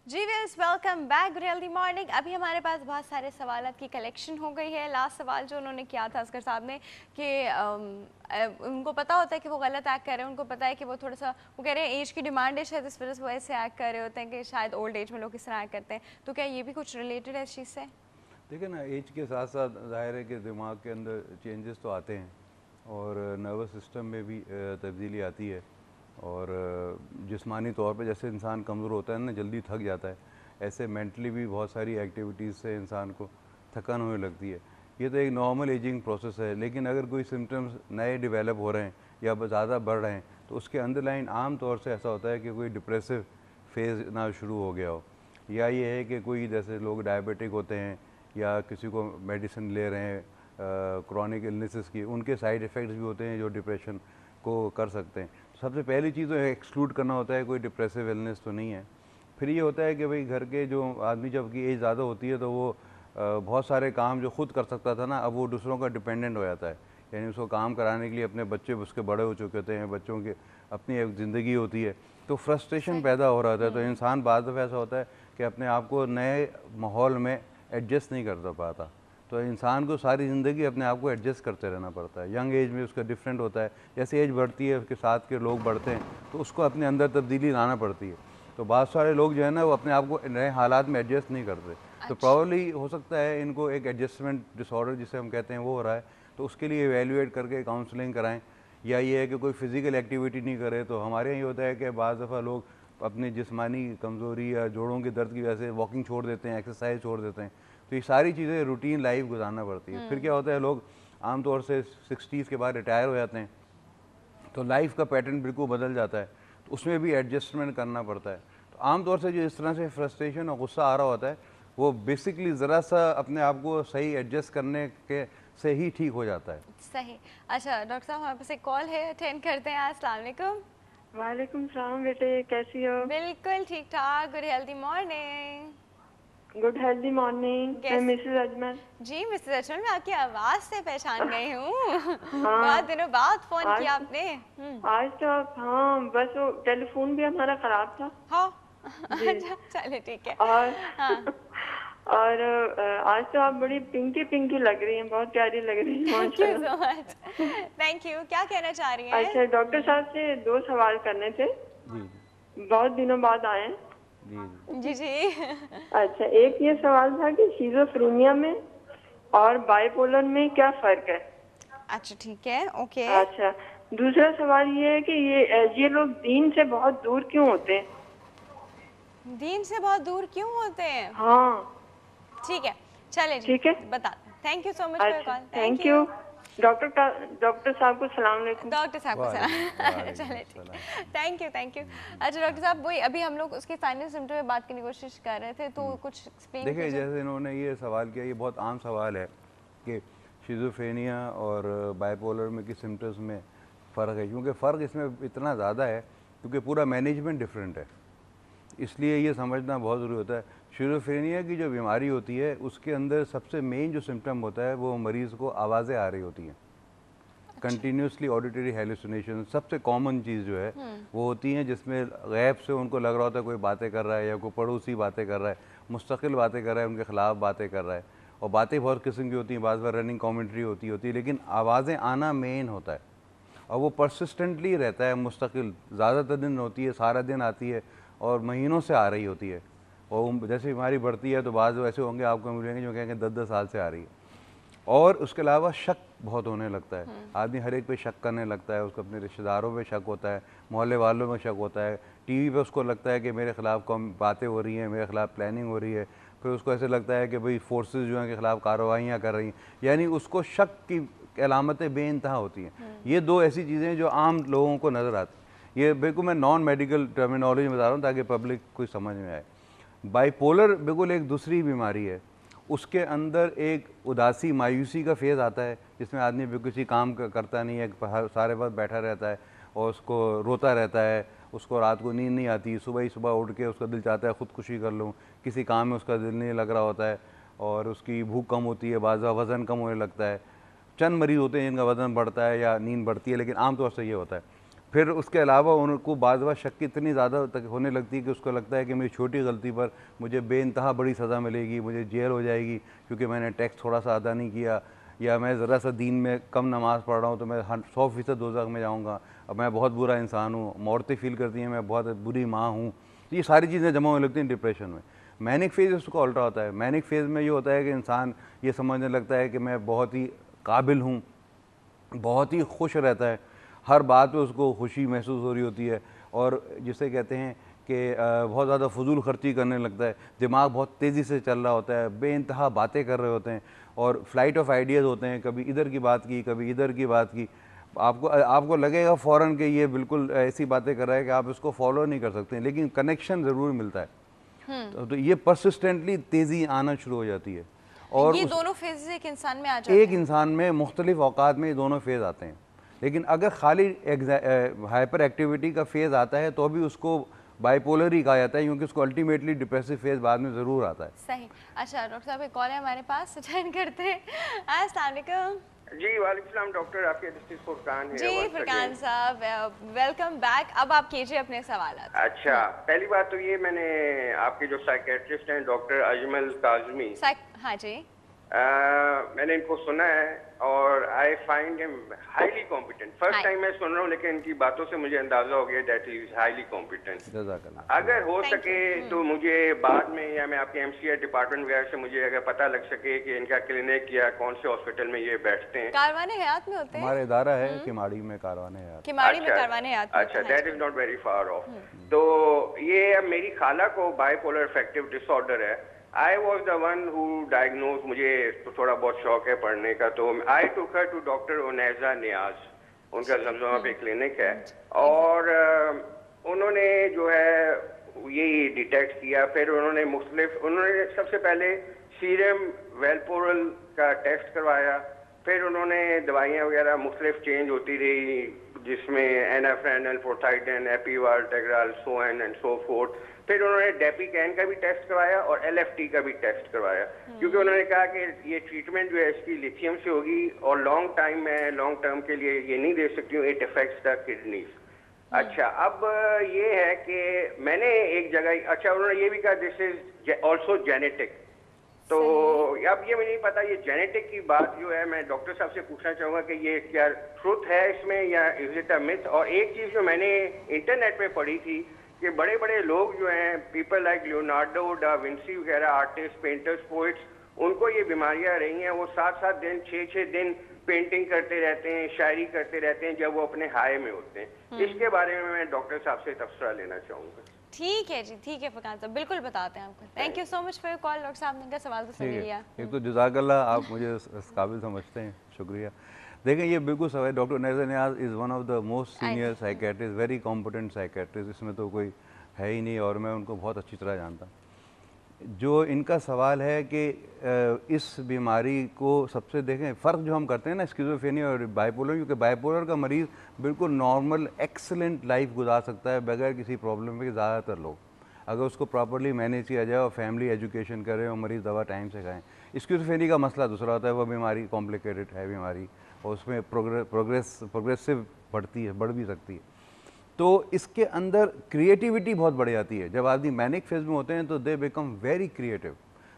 जी viewers, welcome back good healthy morning. अभी हमारे पास बहुत सारे सवालात की कलेक्शन हो गई है। लास्ट सवाल जो उन्होंने किया था असगर साहब ने कि उनको पता होता है कि वो गलत एक्ट कर रहे हैं, उनको पता है कि वो थोड़ा सा वो कह रहे हैं एज की डिमांड है शायद, इस वजह से वो ऐसे एक्ट कर रहे होते हैं कि शायद ओल्ड एज में लोग इस तरह एक्ट करते हैं। तो क्या ये भी कुछ रिलेटेड है इस चीज़ से? देखिए ना, एज के साथ साथ ज़ाहिर है कि दिमाग के अंदर चेंजेस तो आते हैं और नर्वस सिस्टम में भी तब्दीली आती है। और जिस्मानी तौर पे जैसे इंसान कमज़ोर होता है ना, जल्दी थक जाता है, ऐसे मेंटली भी बहुत सारी एक्टिविटीज़ से इंसान को थकान होने लगती है। ये तो एक नॉर्मल एजिंग प्रोसेस है, लेकिन अगर कोई सिम्टम्स नए डेवलप हो रहे हैं या ज़्यादा बढ़ रहे हैं तो उसके अंडरलाइन आम तौर से ऐसा होता है कि कोई डिप्रेसिव फेज़ ना शुरू हो गया हो, या ये है कि कोई जैसे लोग डायबिटिक होते हैं या किसी को मेडिसिन ले रहे हैं क्रॉनिक इलनेसेस की, उनके साइड इफ़ेक्ट्स भी होते हैं जो डिप्रेशन को कर सकते हैं। सबसे पहली चीज़ तो एक्सक्लूड करना होता है कोई डिप्रेसिव इलनेस तो नहीं है। फिर ये होता है कि भाई घर के जो आदमी जब की एज ज़्यादा होती है तो वो बहुत सारे काम जो खुद कर सकता था ना, अब वो दूसरों का डिपेंडेंट हो जाता है। यानी उसको काम कराने के लिए अपने बच्चे उसके बड़े हो चुके होते हैं, बच्चों की अपनी एक ज़िंदगी होती है, तो फ्रस्ट्रेशन पैदा हो रहा था। तो इंसान बाद दफ़ा ऐसा होता है कि अपने आप को नए माहौल में एडजस्ट नहीं कर पाता। तो इंसान को सारी ज़िंदगी अपने आप को एडजस्ट करते रहना पड़ता है। यंग एज में उसका डिफरेंट होता है, जैसे एज बढ़ती है उसके साथ के लोग बढ़ते हैं तो उसको अपने अंदर तब्दीली लाना पड़ती है। तो बहुत सारे लोग जो है ना वो अपने आप को नए हालात में एडजस्ट नहीं करते। तो अच्छा। प्रॉब्ली हो सकता है इनको एक एडजस्टमेंट डिसऑर्डर जिसे हम कहते हैं वो हो रहा है, तो उसके लिए एवेल्यूएट करके काउंसलिंग कराएं। या ये है कि कोई फिज़िकल एक्टिविटी नहीं करे। तो हमारे यहाँ ये होता है कि बाज़ दफ़ा लोग अपनी जिस्मानी कमज़ोरी या जोड़ों के दर्द की वजह से वॉकिंग छोड़ देते हैं, एक्सरसाइज छोड़ देते हैं। तो ये सारी चीज़ें रूटीन लाइफ गुजारना पड़ती है। फिर क्या होता है, लोग आमतौर से 60s के बाद रिटायर हो जाते हैं तो लाइफ का पैटर्न बिल्कुल बदल जाता है, तो उसमें भी एडजस्टमेंट करना पड़ता है। तो आमतौर से जो इस तरह से फ्रस्ट्रेशन और गुस्सा आ रहा होता है वो बेसिकली ज़रा सा अपने आप को सही एडजस्ट करने के से ही ठीक हो जाता है। सही। अच्छा डॉक्टर साहब, हमारे पास एक कॉल है, अटेंड करते हैं। अस्सलाम वालेकुम। वालेकुम सलाम बेटे, कैसी हो? बिल्कुल ठीक ठाक, good healthy morning. Good healthy morning. मैं गेस मिसेस अजमल। जी मिसेस अचल, मैं आपकी आवाज से पहचान गई हूँ। बहुत हाँ। दिनों बाद फोन आज किया आपने। आज तो आप, हाँ बस वो टेलीफोन भी हमारा खराब था। हाँ। जी। अच्छा चलिए ठीक है। और हाँ। और आज तो आप बड़ी पिंकी पिंकी लग रही हैं, बहुत प्यारी लग रही हैं थैंक यू सो माशाल्लाह। मच। Thank you. क्या कहना चाह रही हैं? अच्छा, डॉक्टर साहब से दो सवाल करने थे, जी बहुत दिनों बाद आए हैं। जी जी जी जी। अच्छा, एक ये सवाल था कि शिज़ोफ्रेनिया में और बाइपोलर में क्या फर्क है? अच्छा ठीक है, ओके। अच्छा, दूसरा सवाल ये है कि ये लोग दीन से बहुत दूर क्यों होते हैं? दीन से बहुत दूर क्यों होते हैं? हाँ। ठीक है, चले जी, ठीक है। बताते हैं। Thank you so much for your अच्छा, call. Thank thank you. You. Doctor साहब को सलाम अलैकुम। डॉक्टर साहब को वालेकुम सलाम। वालेकुम चले ठीक अस्सलाम। है, थैंक यू थैंक यू। अच्छा डॉक्टर साहब, वही अभी हम लोग उसके साइनस सिम्टम में बात करने की कोशिश कर रहे थे, तो कुछ एक्सप्लेन देखिए, कीजिए। जैसे इन्होंने ये सवाल किया, ये बहुत आम सवाल है कि शिज़ोफ्रेनिया और बाइपोलर में की सिम्टम्स में फ़र्क है, क्योंकि फ़र्क इसमें इतना ज़्यादा है क्योंकि पूरा मैनेजमेंट डिफरेंट है। इसलिए ये समझना बहुत ज़रूरी होता है। शिज़ोफ्रेनिया की जो बीमारी होती है उसके अंदर सबसे मेन जो सिम्टम होता है वो मरीज़ को आवाज़ें आ रही होती हैं, कंटिन्यूसली ऑडिटरी हेलुसिनेशन सबसे कॉमन चीज़ जो है वो होती हैं, जिसमें गैब से उनको लग रहा होता है कोई बातें कर रहा है या कोई पड़ोसी बातें कर रहा है, मुस्तकिल बातें कर रहा है, उनके ख़िलाफ़ बातें कर रहा है। और बातें बहुत किस्म की होती हैं, बार बार रनिंग कॉमेंट्री होती है, लेकिन आवाज़ें आना मेन होता है और वो परसिस्टेंटली रहता है, मुस्तकिल ज़्यादातर दिन होती है, सारा दिन आती है और महीनों से आ रही होती है। और जैसे बीमारी बढ़ती है तो बाज़ ऐसे होंगे आपको मिलेंगे जो कहेंगे 10-10 साल से आ रही है। और उसके अलावा शक बहुत होने लगता है, आदमी हर एक पे शक करने लगता है, उसको अपने रिश्तेदारों पे शक होता है, मोहल्ले वालों में शक होता है, टीवी पे उसको लगता है कि मेरे ख़िलाफ़ कम बातें हो रही हैं, मेरे ख़िलाफ़ प्लानिंग हो रही है। फिर उसको ऐसे लगता है कि भाई फोर्सेस जो हैं के ख़िलाफ़ कार्रवाइयाँ कर रही हैं, यानी उसको शक की अलामतें बेइंतहा होती हैं। ये दो ऐसी चीज़ें हैं जो आम लोगों को नज़र आती। ये बिल्कुल मैं नॉन मेडिकल टर्मिनोलॉजी में बता रहा हूँ ताकि पब्लिक को समझ में आए। बाइपोलर बिल्कुल एक दूसरी बीमारी है, उसके अंदर एक उदासी मायूसी का फेज़ आता है जिसमें आदमी भी किसी काम करता नहीं है, सारे वक्त बैठा रहता है और उसको रोता रहता है, उसको रात को नींद नहीं आती, सुबह ही सुबह उठ के उसका दिल चाहता है ख़ुदकुशी कर लूँ, किसी काम में उसका दिल नहीं लग रहा होता है और उसकी भूख कम होती है, बाज़ वज़न कम होने लगता है। चंद मरीज़ होते हैं जिनका वज़न बढ़ता है या नींद बढ़ती है, लेकिन आमतौर से ये होता है। फिर उसके अलावा उनको बाद बार शक इतनी ज़्यादा तक होने लगती है कि उसको लगता है कि मेरी छोटी गलती पर मुझे बेइंतहा बड़ी सज़ा मिलेगी, मुझे जेल हो जाएगी क्योंकि मैंने टैक्स थोड़ा सा अदा नहीं किया, या मैं ज़रा सा दीन में कम नमाज़ पढ़ रहा हूँ तो मैं 100% दोज़ख में जाऊँगा, अब मैं बहुत बुरा इंसान हूँ, औरतें फील करती हैं मैं बहुत बुरी माँ हूँ। ये सारी चीज़ें जमा होने लगती हैं डिप्रेशन में। मैनिक फेज़ उसको उल्टा होता है। मैनिक फेज़ में ये होता है कि इंसान ये समझने लगता है कि मैं बहुत ही काबिल हूँ, बहुत ही खुश रहता है, हर बात पे उसको खुशी महसूस हो रही होती है, और जिसे कहते हैं कि बहुत ज़्यादा फजूल खर्ची करने लगता है, दिमाग बहुत तेज़ी से चल रहा होता है, बेइंतहा बातें कर रहे होते हैं और फ्लाइट ऑफ आइडियाज़ होते हैं, कभी इधर की बात की कभी इधर की बात की। आपको लगेगा फ़ौरन कि ये बिल्कुल ऐसी बातें कर रहा है कि आप इसको फॉलो नहीं कर सकते, लेकिन कनेक्शन ज़रूर मिलता है। तो ये परसिस्टेंटली तेज़ी आना शुरू हो जाती है। और ये दोनों फेजेस एक इंसान में आ जाते हैं। एक इंसान में मुख्तलिफ औकात में ये दोनों फेज़ आते हैं, लेकिन अगर खाली हाइपर एक्टिविटी का फेज़ आता है तो भी उसको बाइपोलर ही कहा जाता है, क्योंकि उसको अल्टीमेटली डिप्रेसिव फेज़ बाद में ज़रूर आता है। सही। अच्छा डॉक्टर साहब, एक कॉल है हमारे पास, ज्वाइन करते हैं। अस्सलाम वालेकुम। जी वालेकुम सलाम डॉक्टर, आपके डिस्ट्रिक्ट फुरकान है। जी फुरकान साहब, वेलकम बैक। अब आप कीजिए अपने सवाल। अच्छा, पहली बात तो ये, मैंने आपके जो साइकेट्रिस्ट हैं डॉक्टर अजमल काजमी, हाँ जी, मैंने इनको सुना है और I find him highly competent. First time मैं सुन रहा हूँ, लेकिन इनकी बातों से मुझे अंदाजा हो गया दैट इज हाईली कॉम्पिटेंट। अगर हो सके तो मुझे बाद में, या मैं आपके एमसीआई डिपार्टमेंट वगैरह से मुझे अगर पता लग सके कि इनका क्लिनिक या कौन से हॉस्पिटल में ये बैठते हैं। कारवाने हयात में होते हैं, हमारा इदारा है किमाड़ी में कारवाने हयात। किमाड़ी में कारवाने हयात। अच्छा, that is not very far of. तो ये अब मेरी खाला को बाइपोलर अफेक्टिव डिसऑर्डर है। I was the one who diagnosed, मुझे तो थोड़ा बहुत शौक है पढ़ने का, तो I took her to doctor Unaiza Niaz, उनका जमजमा पे क्लिनिक है, और उन्होंने जो है ये डिटेक्ट किया। फिर उन्होंने सबसे पहले सीरम वेलपोरल का टेस्ट करवाया, फिर उन्होंने दवाइयाँ वगैरह मुख्तलिफ चेंज होती रही, जिसमें एनाफ्रेनल, प्रोथाइडन, एपीवाल, टेग्राल, सो एन एंड सो फोर्थ। फिर उन्होंने डेपिकैन का भी टेस्ट करवाया और एलएफटी का भी टेस्ट करवाया, क्योंकि उन्होंने कहा कि ये ट्रीटमेंट जो है इसकी लिथियम से होगी और लॉन्ग टर्म के लिए ये नहीं दे सकती हूँ, इट अफेक्ट्स द किडनीज। अच्छा, अब ये है कि मैंने एक जगह, अच्छा उन्होंने ये भी कहा दिस इज ऑल्सो जेनेटिक। तो अब ये मुझे नहीं पता, ये जेनेटिक की बात जो है, मैं डॉक्टर साहब से पूछना चाहूँगा कि ये क्या ट्रुथ है इसमें या इज इट अ मिथ। और एक चीज़ जो मैंने इंटरनेट पे पढ़ी थी कि बड़े बड़े लोग जो हैं, people like Leonardo da Vinci वगैरह, आर्टिस्ट, पेंटर्स, पोइट्स, उनको ये बीमारियां रही हैं। वो 7-7 दिन 6-6 दिन पेंटिंग करते रहते हैं, शायरी करते रहते हैं जब वो अपने हाई में होते हैं। इसके बारे में मैं डॉक्टर साहब से तबसरा लेना चाहूँगा। ठीक है जी, ठीक है फुरकान साहब, बिल्कुल बताते हैं आपको। Thank you so much for your call. Doctor साहब ने सवाल तो सही लिया। एक तो जज़ाकल्लाह, आप मुझे इस काबिल समझते हैं, शुक्रिया। देखें ये बिल्कुल सवाल, doctor Unaiza Niaz is one of the most senior psychiatrist, very competent psychiatrist, इसमें तो कोई है ही नहीं, और मैं उनको बहुत अच्छी तरह जानता। जो इनका सवाल है कि इस बीमारी को सबसे देखें फ़र्क जो हम करते हैं ना स्किज़ोफ्रेनिया और बाइपोलर, क्योंकि बाइपोलर का मरीज़ बिल्कुल नॉर्मल एक्सेलेंट लाइफ गुजार सकता है बगैर किसी प्रॉब्लम के। ज़्यादातर लोग अगर उसको प्रॉपर्ली मैनेज किया जाए और फैमिली एजुकेशन करें और मरीज़ दवा टाइम से खाएँ। स्किज़ोफ्रेनिया का मसला दूसरा होता है, वह बीमारी कॉम्प्लिकेटेड है बीमारी, और उसमें प्रोग्रेसिव बढ़ भी सकती है। तो इसके अंदर क्रिएटिविटी बहुत बढ़ जाती है। जब आदमी मैनिक फेज में होते हैं तो they become very creative.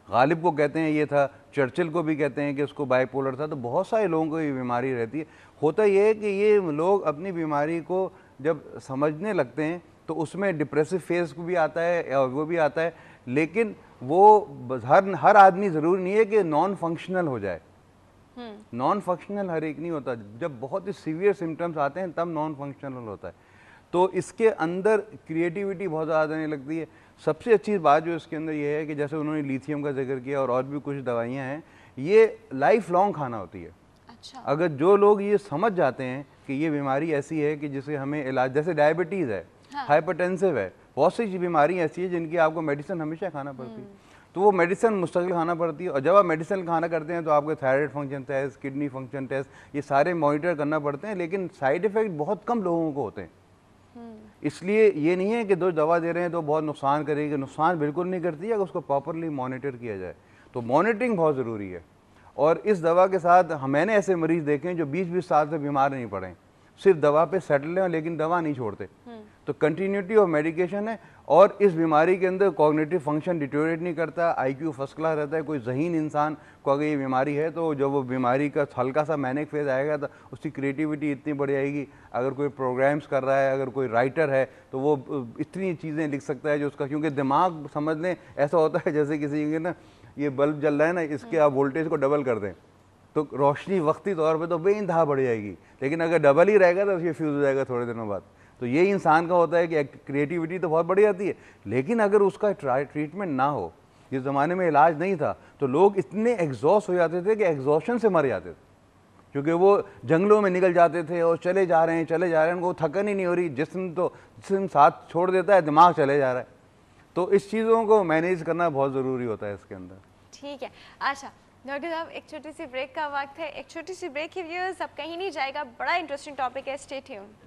Ghalib को कहते हैं ये था, चर्चिल को भी कहते हैं कि उसको बाइपोलर था। तो बहुत सारे लोगों को ये बीमारी रहती है। होता ये है कि ये लोग अपनी बीमारी को जब समझने लगते हैं तो उसमें डिप्रेसिव फेज भी आता है और वो भी आता है, लेकिन वो हर आदमी ज़रूरी नहीं है कि नॉन फंक्शनल हो जाए। नॉन फंक्शनल हर एक नहीं होता, जब बहुत ही सीवियर सिम्टम्स आते हैं तब नॉन फंक्शनल होता है। तो इसके अंदर क्रिएटिविटी बहुत ज़्यादा आने लगती है। सबसे अच्छी बात जो इसके अंदर ये है कि जैसे उन्होंने लिथियम का जिक्र किया और भी कुछ दवाइयाँ हैं, ये लाइफ लॉन्ग खाना होती है। अच्छा। अगर जो लोग ये समझ जाते हैं कि ये बीमारी ऐसी है कि जिसे हमें इलाज, जैसे डायबिटीज़ है, हाइपरटेंसिव है, बहुत सी बीमारी ऐसी है जिनकी आपको मेडिसिन हमेशा खाना पड़ती है, तो वो मेडिसिन मुस्तकिल खाना पड़ती है। और जब आप मेडिसिन खाना करते हैं तो आपके thyroid function test, kidney function test, ये सारे मॉनिटर करना पड़ते हैं, लेकिन साइड इफ़ेक्ट बहुत कम लोगों को होते हैं। इसलिए ये नहीं है कि दो दवा दे रहे हैं तो बहुत नुकसान करेगी, नुकसान बिल्कुल नहीं करती है अगर उसको प्रॉपरली मॉनिटर किया जाए। तो मॉनिटरिंग बहुत ज़रूरी है। और इस दवा के साथ मैंने ऐसे मरीज़ देखे हैं जो 20-20 साल से बीमार नहीं पड़े, सिर्फ दवा पे सेटल हैं लेकिन दवा नहीं छोड़ते। तो कंटिन्यूटी ऑफ मेडिकेशन है, और इस बीमारी के अंदर कॉग्निटिव फंक्शन डिटोरेट नहीं करता, आईक्यू फर्स्ट क्लास रहता है। कोई ज़हीन इंसान को अगर ये बीमारी है तो जब वो बीमारी का हल्का सा मैनिक फेज आएगा तो उसकी क्रिएटिविटी इतनी बढ़ जाएगी। अगर कोई प्रोग्राम्स कर रहा है, अगर कोई राइटर है तो वो इतनी चीज़ें लिख सकता है जो उसका, क्योंकि दिमाग समझ लें ऐसा होता है जैसे किसी के ना ये बल्ब जल रहा है ना, इसके आप वोल्टेज को डबल कर दें तो रोशनी वक्ती तौर पे तो बेइंतहा बढ़ जाएगी, लेकिन अगर डबल ही रहेगा तो ये फ्यूज़ हो जाएगा थोड़े दिनों बाद। तो ये इंसान का होता है कि क्रिएटिविटी तो बहुत बढ़ जाती है, लेकिन अगर उसका ट्रीटमेंट ना हो, जिस ज़माने में इलाज नहीं था तो लोग इतने एग्जॉस्ट हो जाते थे कि एग्जॉशन से मर जाते थे, क्योंकि वो जंगलों में निकल जाते थे और चले जा रहे हैं, उनको थकन ही नहीं हो रही। जिस्म साथ छोड़ देता है, दिमाग चले जा रहा है। तो इस चीज़ों को मैनेज करना बहुत ज़रूरी होता है इसके अंदर। ठीक है, अच्छा डॉक्टर साहब एक छोटी सी ब्रेक का वक्त है, एक छोटी सी ब्रेक है व्यूअर्स, अब कहीं नहीं जाएगा, बड़ा इंटरेस्टिंग टॉपिक है, स्टे ट्यून्ड।